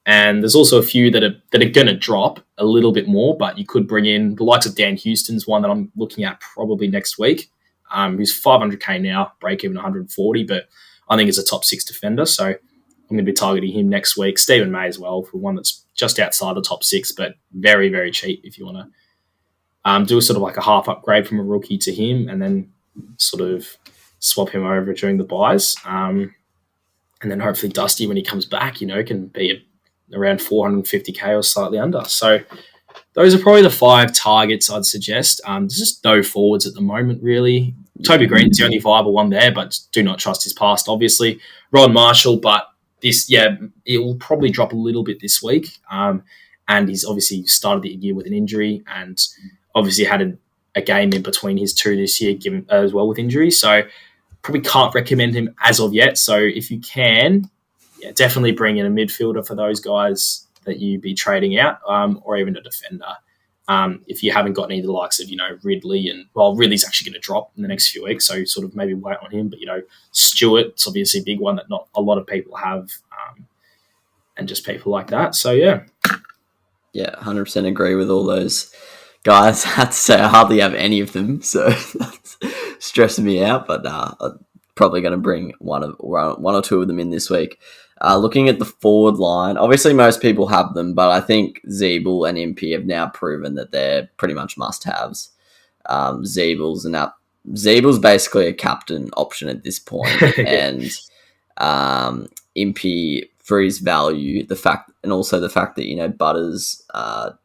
And there's also a few that are going to drop a little bit more, but you could bring in the likes of Dan Houston's one that I'm looking at probably next week, who's 500k now, break even 140, but I think it's a top 6 defender, so I'm going to be targeting him next week. Stephen May as well, for one that's just outside the top 6, but very, very cheap if you want to do a sort of like a half upgrade from a rookie to him and then sort of swap him over during the buys. And then hopefully Dusty, when he comes back, can be around 450k or slightly under. So those are probably the 5 targets I'd suggest. There's just no forwards at the moment, really. Toby Green's the only viable one there, but do not trust his past, obviously. Ron Marshall, but it will probably drop a little bit this week. And he's obviously started the year with an injury and obviously had a game in between his 2 this year given as well with injury. So probably can't recommend him as of yet. So if you can, definitely bring in a midfielder for those guys that you'd be trading out, or even a defender. If you haven't got any of the likes of, Ridley, and Ridley's actually going to drop in the next few weeks, so sort of maybe wait on him. But, Stewart's obviously a big one that not a lot of people have, and just people like that. So, yeah. Yeah, 100% agree with all those guys. I have to say I hardly have any of them, so that's stressing me out, but I'm probably going to bring one or two of them in this week. Looking at the forward line, obviously most people have them, but I think Zeeble and MP have now proven that they're pretty much must-haves. Zeeble's basically a captain option at this point, and MP for his value, the fact that Butters,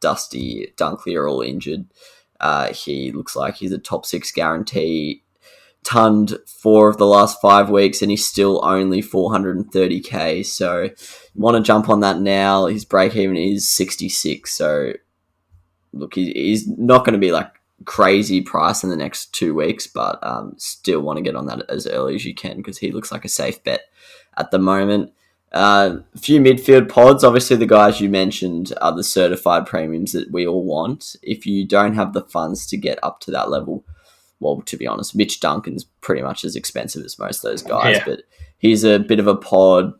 Dusty, Dunkley are all injured. He looks like he's a top 6 guarantee. Tunned 4 of the last 5 weeks, and he's still only 430k. So you want to jump on that now. His break even is 66. So look, he's not going to be like crazy price in the next 2 weeks, but still want to get on that as early as you can because he looks like a safe bet at the moment. A few midfield pods. Obviously, the guys you mentioned are the certified premiums that we all want. If you don't have the funds to get up to that level, well, to be honest, Mitch Duncan's pretty much as expensive as most of those guys, Yeah. but he's a bit of a pod,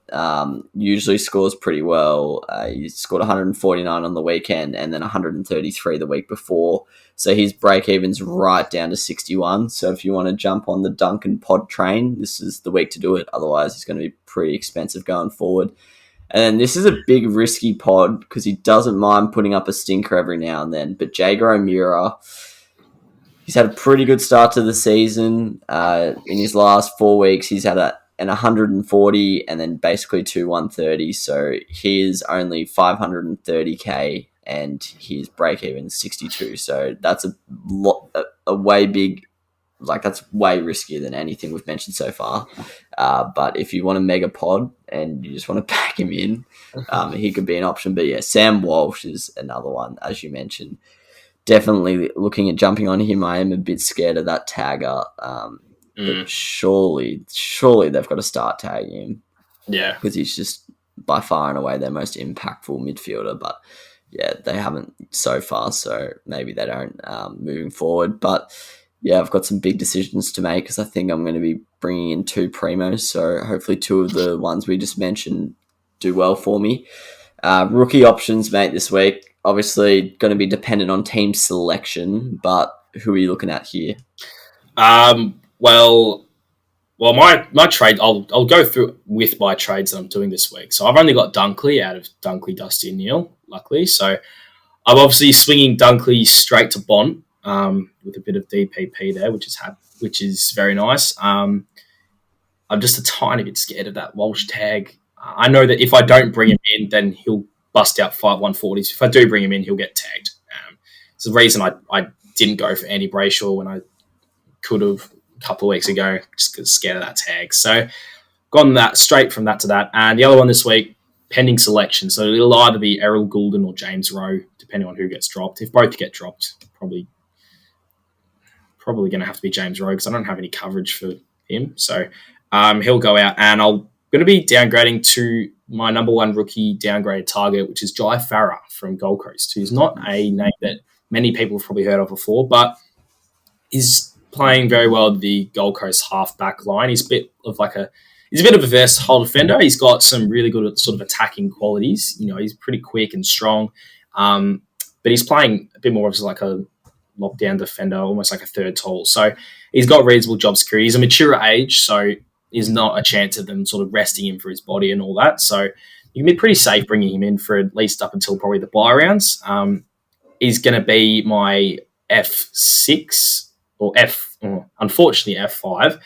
usually scores pretty well. He scored 149 on the weekend and then 133 the week before. So his break-even's right down to 61. So if you want to jump on the Duncan pod train, this is the week to do it. Otherwise, he's going to be pretty expensive going forward. And then this is a big risky pod because he doesn't mind putting up a stinker every now and then. But Jager O'Meara, he's had a pretty good start to the season. In his last 4 weeks, he's had an 140 and then basically 2 130. So he is only 530k and his break even 62. So that's a way big, like that's way riskier than anything we've mentioned so far. But if you want a mega pod and you just want to pack him in, he could be an option. But yeah, Sam Walsh is another one, as you mentioned. Definitely looking at jumping on him. I am a bit scared of that tagger. But surely they've got to start tagging him. Yeah. Because he's just by far and away their most impactful midfielder. But yeah, they haven't so far, so maybe they don't moving forward. But yeah, I've got some big decisions to make because I think I'm going to be bringing in 2 primos. So hopefully 2 of the ones we just mentioned do well for me. Rookie options, mate, this week. Obviously going to be dependent on team selection, but who are you looking at here? Well, my trade, I'll go through with my trades that I'm doing this week. So I've only got Dunkley out of Dunkley, Dusty and Neil, luckily. So I'm obviously swinging Dunkley straight to Bont with a bit of DPP there, which is very nice. I'm just a tiny bit scared of that Walsh tag. I know that if I don't bring him in, then he'll bust out 5 140s. If I do bring him in, he'll get tagged. It's the reason I didn't go for Andy Brayshaw when I could have a couple of weeks ago, just because scared of that tag. So gone that straight from that to that. And the other one this week, pending selection. So it'll either be Errol Goulden or James Rowe, depending on who gets dropped. If both get dropped, probably going to have to be James Rowe because I don't have any coverage for him. So he'll go out, and I'm going to be downgrading to my number 1 rookie downgrade target, which is Jai Farah from Gold Coast, who's not a name that many people have probably heard of before, but is playing very well at the Gold Coast half-back line. He's a bit of a versatile defender. He's got some really good sort of attacking qualities. You know, he's pretty quick and strong, but he's playing a bit more of like a lockdown defender, almost like a third tall. So he's got reasonable job security. He's a mature age, so there's not a chance of them sort of resting him for his body and all that. So you can be pretty safe bringing him in for at least up until probably the bye rounds. He's going to be my F6 or unfortunately F5.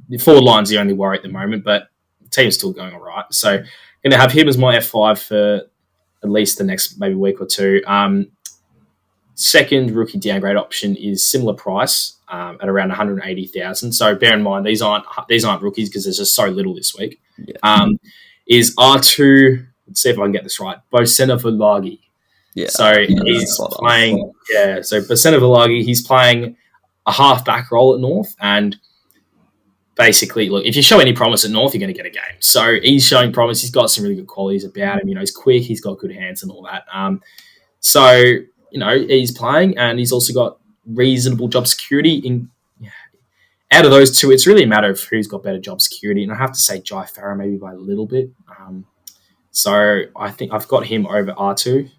The forward line's the only worry at the moment, but the team's still going all right. So I'm going to have him as my F5 for at least the next maybe week or two. Second rookie downgrade option is similar price at around 180,000. So bear in mind these aren't rookies because there's just so little this week. Yeah. Is R2? Let's see if I can get this right. Bosena Vilagi. Yeah. So he's playing. Yeah. So Bosena Vilagi, he's playing a half-back role at North, and basically, look, if you show any promise at North, you're going to get a game. So he's showing promise. He's got some really good qualities about him. You know, he's quick. He's got good hands and all that. So you know, he's playing, and he's also got reasonable job security. Out of those two, it's really a matter of who's got better job security. And I have to say Jai Farah maybe by a little bit. So I think I've got him over R2.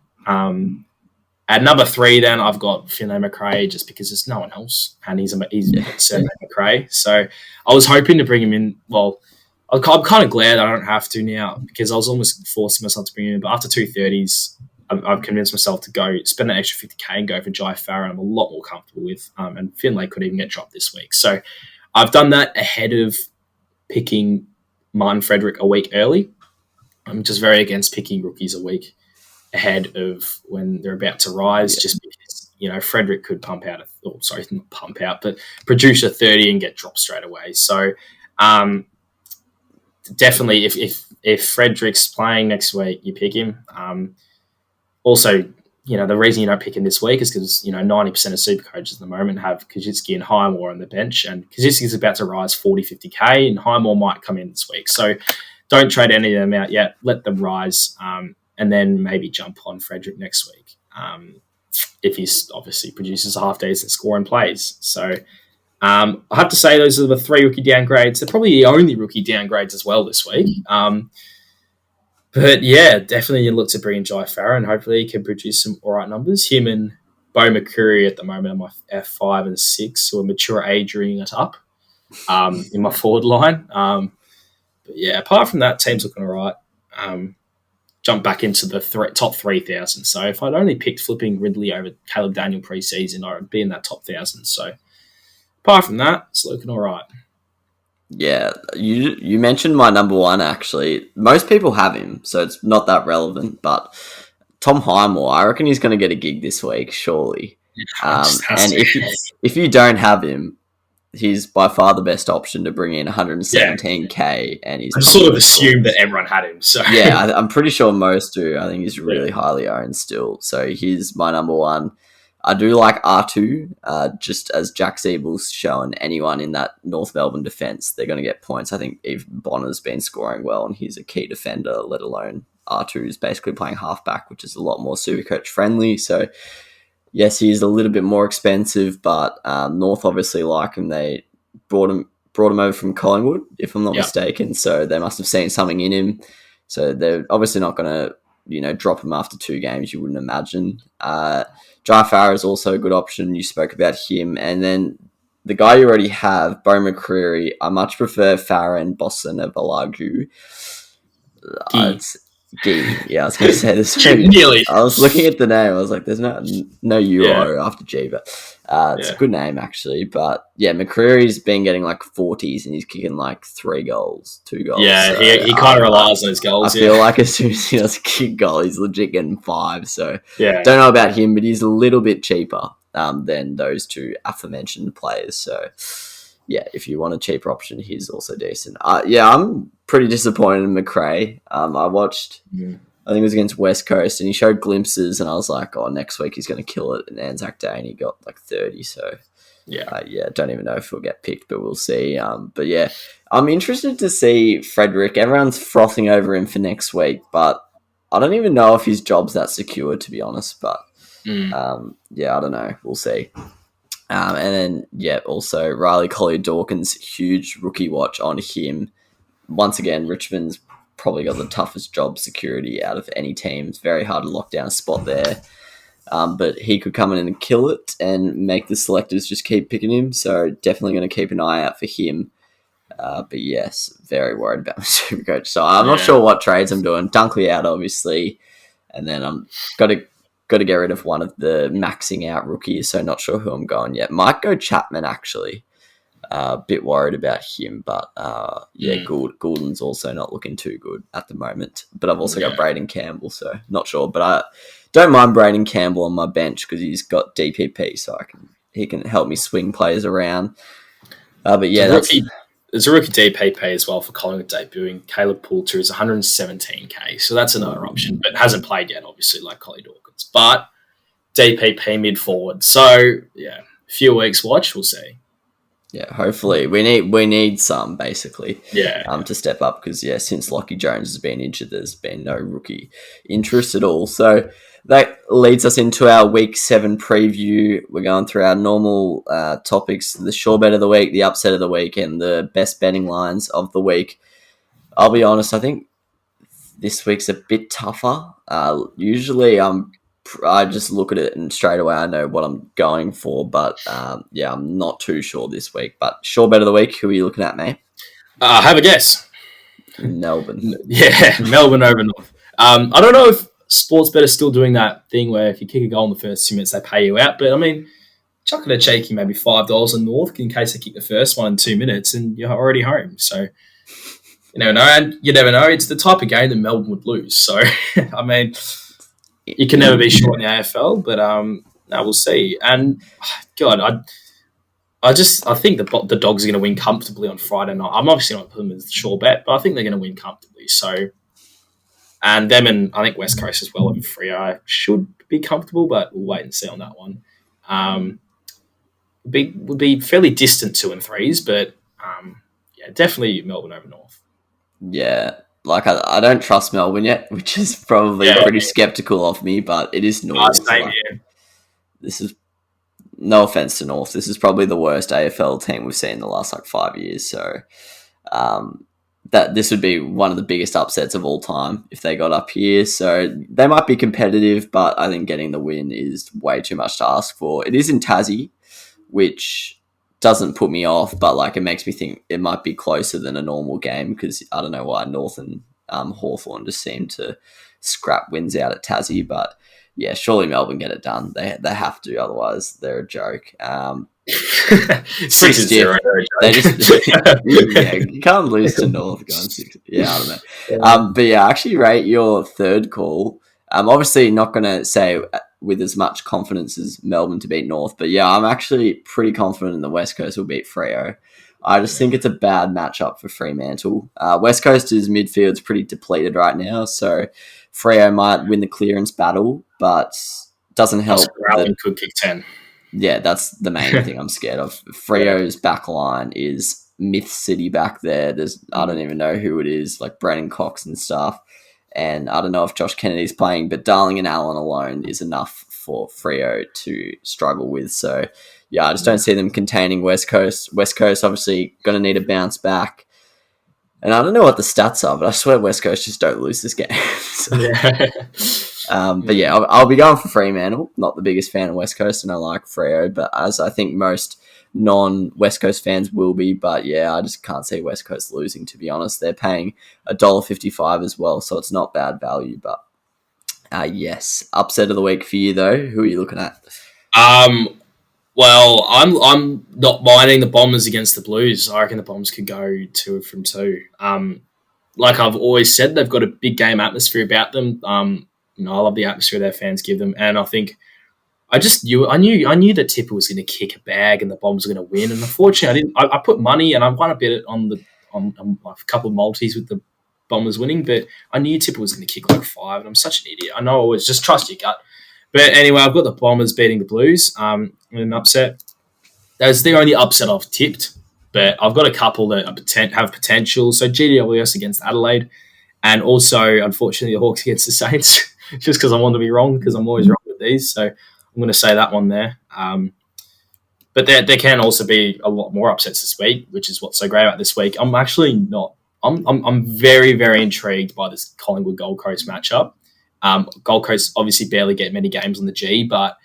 At number 3, then I've got Finlay McRae just because there's no one else, and he's Finlay McRae. So I was hoping to bring him in. Well, I'm kind of glad I don't have to now because I was almost forcing myself to bring him in. But after 230s, I've convinced myself to go spend an extra 50k and go for Jai Farah. I'm a lot more comfortable with, and Finlay could even get dropped this week. So I've done that ahead of picking Martin Frederick a week early. I'm just very against picking rookies a week ahead of when they're about to rise, just because, you know, Frederick could produce a 30 and get dropped straight away. So definitely if Frederick's playing next week, you pick him. Also, you know, the reason you don't pick him this week is because, you know, 90% of SuperCoaches at the moment have Kaczynski and Highmore on the bench, and Kaczynski's about to rise 40, 50k, and Highmore might come in this week. So don't trade any of them out yet. Let them rise, and then maybe jump on Frederick next week. if he's obviously produces a half decent score and plays. So I have to say those are the 3 rookie downgrades. They're probably the only rookie downgrades as well this week. But yeah, definitely look to bring in Jai Farah, and hopefully he can produce some all right numbers. Him and Bo McCreary at the moment are my F5 and 6, who are mature aging it up in my forward line. But yeah, apart from that, team's looking all right. Jump back into the top 3,000. So if I'd only picked flipping Ridley over Caleb Daniel pre-season, I would be in that top 1,000. So apart from that, it's looking all right. Yeah, you mentioned my number 1, actually. Most people have him, so it's not that relevant, but Tom Highmore, I reckon he's going to get a gig this week, surely. And if you don't have him, he's by far the best option to bring in 117k, and he's. I sort of assumed that everyone had him, so yeah, I'm pretty sure most do. I think he's really highly owned still. So he's my number 1. I do like R2, just as Jack Siebel's shown anyone in that North Melbourne defence, they're going to get points. I think even Bonner's been scoring well, and he's a key defender, let alone R2 is basically playing halfback, which is a lot more Supercoach friendly. So yes, he's a little bit more expensive, but North obviously like him. They brought him over from Collingwood, if I'm not mistaken. So they must have seen something in him. So they're obviously not going to, drop him after 2 games. You wouldn't imagine. Jai Farah is also a good option. You spoke about him, and then the guy you already have, Bo McCreary. I much prefer Farah and Boston of Balaju. Yeah, I was going to say this. Nearly. I was looking at the name. I was like, "There's no U-O after G," but it's a good name actually. But yeah, McCreary's been getting like 40s, and he's kicking like 3 goals, 2 goals. Yeah, so, he kind of relies on his goals. I feel like as soon as he does a kick goal, he's legit getting 5. So yeah, don't know about him, but he's a little bit cheaper than those 2 aforementioned players. So yeah, if you want a cheaper option, he's also decent. I'm pretty disappointed in McRae. I watched, I think it was against West Coast, and he showed glimpses, and I was like, oh, next week he's going to kill it in Anzac Day, and he got like 30. So don't even know if he'll get picked, but we'll see. But yeah, I'm interested to see Frederick. Everyone's frothing over him for next week, but I don't even know if his job's that secure, to be honest. But I don't know. We'll see. And then, also Riley Collier-Dawkins, huge rookie watch on him. Once again, Richmond's probably got the toughest job security out of any team. It's very hard to lock down a spot there. But he could come in and kill it and make the selectors just keep picking him. So definitely going to keep an eye out for him. But yes, very worried about my Supercoach. So I'm not sure what trades I'm doing. Dunkley out, obviously. And then I'm got to get rid of one of the maxing out rookies, so not sure who I'm going yet. Might go Chapman, actually. A bit worried about him, but Goulden's also not looking too good at the moment. But I've also got Braden Campbell, so not sure. But I don't mind Braden Campbell on my bench because he's got DPP, so he can help me swing players around. But yeah, there's a rookie DPP as well for Collingwood debuting. Caleb Poulter is 117k, so that's another option, but hasn't played yet, obviously, like Collier-Dawkins. But DPP mid forward, so yeah, a few weeks watch, we'll see. Yeah, hopefully we need some basically. Yeah. To step up because since Lockie Jones has been injured, there's been no rookie interest at all. So that leads us into our Week 7 preview. We're going through our normal topics: the sure bet of the week, the upset of the week, and the best betting lines of the week. I'll be honest, I think this week's a bit tougher. Usually I just look at it and straight away I know what I'm going for. But I'm not too sure this week. But sure bet of the week, who are you looking at, mate? Have a guess. Melbourne. Yeah, Melbourne over North. I don't know if Sportsbet is still doing that thing where if you kick a goal in the first 2 minutes, they pay you out. But I mean, chuck it a cheeky maybe $5 on North in case they kick the first one in 2 minutes and you're already home. So you never know. And you never know. It's the type of game that Melbourne would lose. So, I mean, you can never be sure in the AFL, but we'll see. And, God, I think the Dogs are going to win comfortably on Friday night. I'm obviously not putting them as a sure bet, but I think they're going to win comfortably. So, and them and I think West Coast as well over Freo should be comfortable, but we'll wait and see on that one. Would be fairly distant 2 and 3s, but definitely Melbourne over North. Yeah, like I don't trust Melbourne yet, which is probably pretty skeptical of me, but it is North. Same here. this is no offense to North. This is probably the worst AFL team we've seen in the last 5 years. So that this would be one of the biggest upsets of all time if they got up here. So they might be competitive, but I think getting the win is way too much to ask for. It is in Tassie, which doesn't put me off, but it makes me think it might be closer than a normal game because I don't know why North and Hawthorn just seem to scrap wins out at Tassie, but yeah, surely Melbourne get it done. They have to, otherwise they're a joke. 6-0. They just you can't lose to North going 6. Yeah, I don't know. But yeah, I actually rate your third call. Obviously not going to say with as much confidence as Melbourne to beat North, but yeah, I'm actually pretty confident the West Coast will beat Freo. I just think it's a bad matchup for Fremantle. West Coast's midfield's pretty depleted right now, so Freo might win the clearance battle, but doesn't help. Could kick 10. Yeah, that's the main thing I'm scared of. Freo's back line is Myth City back there. I don't even know who it is, like Brennan Cox and stuff. And I don't know if Josh Kennedy's playing, but Darling and Allen alone is enough for Freo to struggle with. So, yeah, I just don't see them containing West Coast. West Coast obviously going to need a bounce back. And I don't know what the stats are, but I swear West Coast just don't lose this game. But yeah, I'll be going for Fremantle. Not the biggest fan of West Coast, and I like Freo, but as I think most non-West Coast fans will be. But yeah, I just can't see West Coast losing, to be honest. They're paying $1.55 as well, so it's not bad value. But yes, upset of the week for you though. Who are you looking at? Well, I'm not minding the Bombers against the Blues. I reckon the Bombs could go 2 from 2. Like I've always said, they've got a big game atmosphere about them. I love the atmosphere their fans give them, and I think I knew that Tipper was going to kick a bag and the Bombs were going to win. And unfortunately, I put money and I won a bit on a couple of multis with the Bombers winning, but I knew Tipper was going to kick 5, and I'm such an idiot. I know always just trust your gut. But anyway, I've got the Bombers beating the Blues in an upset. That's the only upset I've tipped, but I've got a couple that have potential. So GWS against Adelaide, and also, unfortunately, the Hawks against the Saints, just because I want to be wrong, because I'm always wrong with these. So I'm going to say that one there. But there can also be a lot more upsets this week, which is what's so great about this week. I'm actually not. I'm very, very intrigued by this Collingwood Gold Coast matchup. Gold Coast obviously barely get many games on the G, but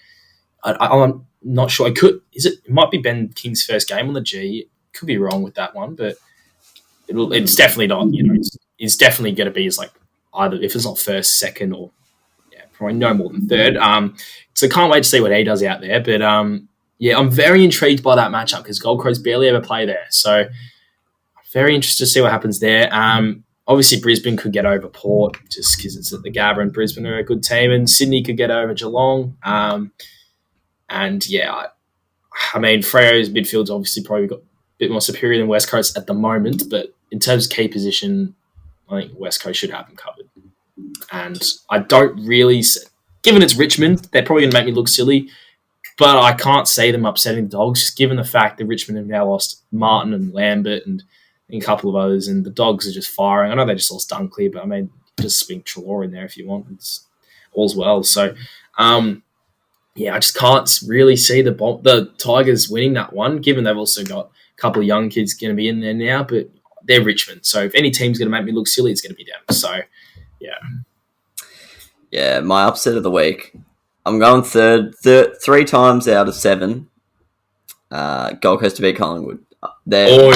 I'm not sure. It might be Ben King's first game on the G. Could be wrong with that one, but it's definitely not. It's definitely going to be either if it's not first, second, or probably no more than third. So can't wait to see what he does out there. But I'm very intrigued by that matchup because Gold Coast barely ever play there. So very interested to see what happens there. Obviously, Brisbane could get over Port just because it's at the Gabba, and Brisbane are a good team, and Sydney could get over Geelong. Freo's midfield's obviously probably got a bit more superior than West Coast at the moment, but in terms of key position, I think West Coast should have them covered. And I don't really, given it's Richmond, they're probably going to make me look silly, but I can't see them upsetting the Dogs, just given the fact that Richmond have now lost Martin and Lambert and a couple of others, and the Dogs are just firing. I know they just lost Dunkley, but just swing Trelaw in there if you want. It's all's well. So, I just can't really see the Tigers winning that one, given they've also got a couple of young kids going to be in there now, but they're Richmond. So if any team's going to make me look silly, it's going to be them. So, yeah. Yeah, my upset of the week. I'm going third 3 times out of 7. Gold Coast to beat Collingwood. They've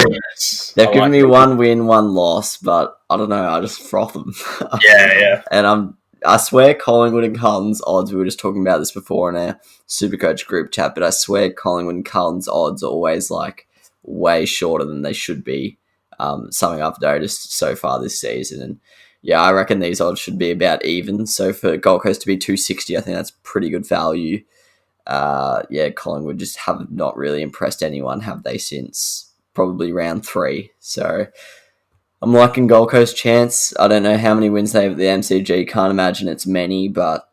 given me 1 win, 1 loss, but I don't know. I just froth them. Yeah. And I swear Collingwood and Carlton's odds, we were just talking about this before in our SuperCoach group chat, but I swear Collingwood and Carlton's odds are always way shorter than they should be. Something I've noticed so far this season. And yeah, I reckon these odds should be about even. So for Gold Coast to be 260, I think that's pretty good value. Collingwood just have not really impressed anyone, have they, since probably round 3. So I'm liking Gold Coast chance. I don't know how many wins they have at the MCG. Can't imagine it's many, but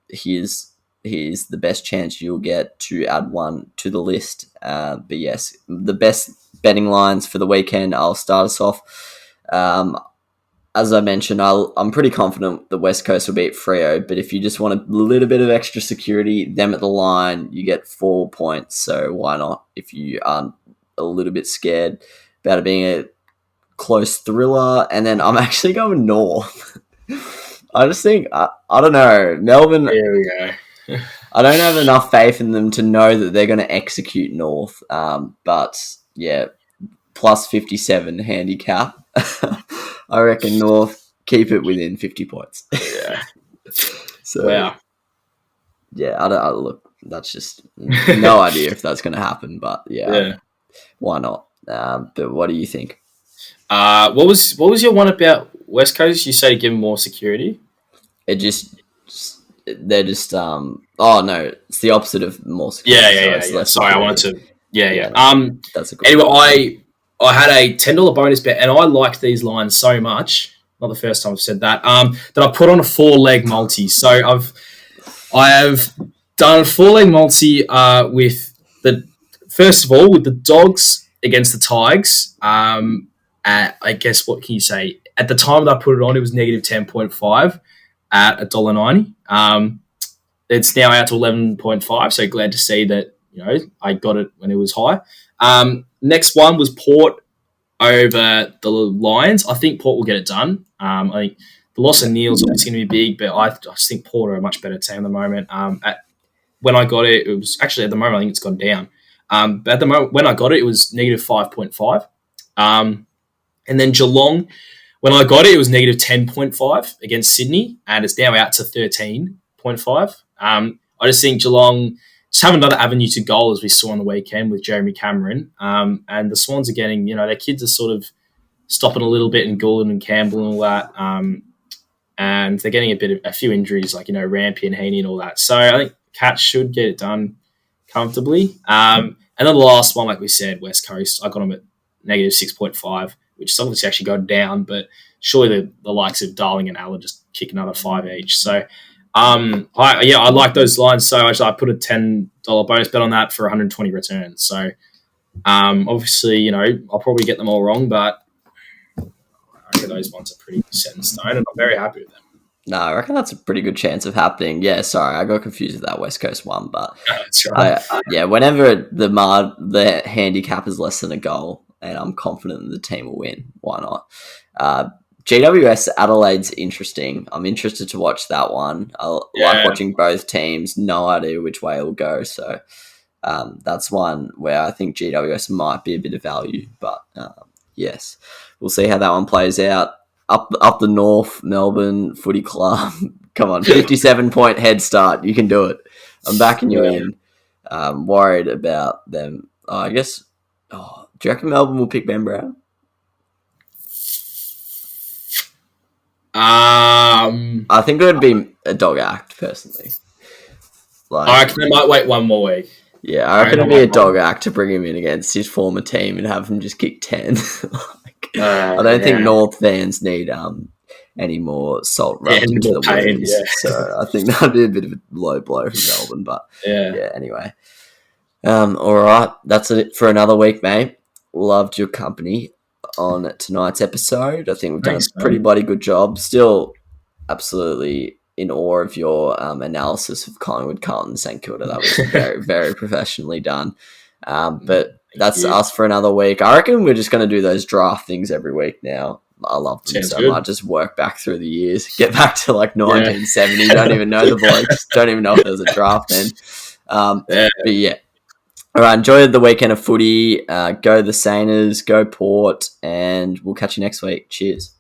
here's the best chance you'll get to add one to the list. But yes, the best betting lines for the weekend, I'll start us off. as I mentioned, I'm pretty confident the West Coast will beat Freo, but if you just want a little bit of extra security, them at the line, you get 4 points. So why not? If you aren't a little bit scared about it being a close thriller, and then I'm actually going North. I just think I don't know, Melbourne. There we go. I don't have enough faith in them to know that they're going to execute North. But yeah, plus 57 handicap. I reckon North keep it within 50 points. Yeah. So Wow. yeah, look, that's just no idea if that's going to happen, but yeah, why not? But what do you think? What was your one about West Coast? You say to give them more security. They're just oh no, it's the opposite of more security. Yeah. Sorry, I wanted to. Yeah. That's a good anyway, I had a $10 bonus bet, and I liked these lines so much. Not the first time I've said that. That I put on a 4-leg multi. So I have done a 4-leg multi with first of all with the Dogs against the Tigers. I guess what can you say? At the time that I put it on, it was negative 10.5 at $1.90. It's now out to 11.5. So glad to see that I got it when it was high. Next one was Port over the Lions. I think Port will get it done. I think the loss of Neil's obviously going to be big, but I just think Port are a much better team at the moment. When I got it, it was actually at the moment I think it's gone down. But at the moment when I got it, it was negative 5.5. And then Geelong, when I got it, it was negative 10.5 against Sydney, and it's now out to 13.5. I just think Geelong just have another avenue to goal, as we saw on the weekend with Jeremy Cameron. And the Swans are getting, their kids are sort of stopping a little bit in Goulden and Campbell and all that. And they're getting a few injuries like, Rampy and Heaney and all that. So I think Cats should get it done comfortably. And then the last one, like we said, West Coast, I got them at negative 6.5, which is obviously actually gone down, but surely the likes of Darling and Alla just kick another 5 each. So I like those lines so much. I put a $10 bonus bet on that for 120 returns. So obviously, I'll probably get them all wrong, but I reckon those ones are pretty set in stone, and I'm very happy with them. No, I reckon that's a pretty good chance of happening. Yeah, sorry, I got confused with that West Coast one, but That's right. whenever the handicap is less than a goal, and I'm confident that the team will win, why not? GWS Adelaide's interesting. I'm interested to watch that one. I like watching both teams. No idea which way it'll go. So that's one where I think GWS might be a bit of value. But yes, we'll see how that one plays out. Up the north, Melbourne Footy Club. Come on, 57-point head start. You can do it. I'm backing you in. Worried about them. I guess. Do you reckon Melbourne will pick Ben Brown? I think it would be a dog act, personally. I reckon they might wait one more week. Yeah, I reckon it'd be a dog act to bring him in against his former team and have him just kick 10. I don't think North fans need any more salt rubbed into the wounds. Yeah. So I think that'd be a bit of a low blow for Melbourne. But anyway. All right, that's it for another week, mate. Loved your company on tonight's episode. I think we've done a pretty bloody good job. Still absolutely in awe of your analysis of Collingwood, Carlton and St Kilda. That was very, very professionally done. But that's us for another week. I reckon we're just going to do those draft things every week now. I love them so much. Just work back through the years. Get back to like 1970. Don't even know the blokes. Don't even know if there was a draft then. But yeah. All right, enjoy the weekend of footy. Go the Sainers, go Port, and we'll catch you next week. Cheers.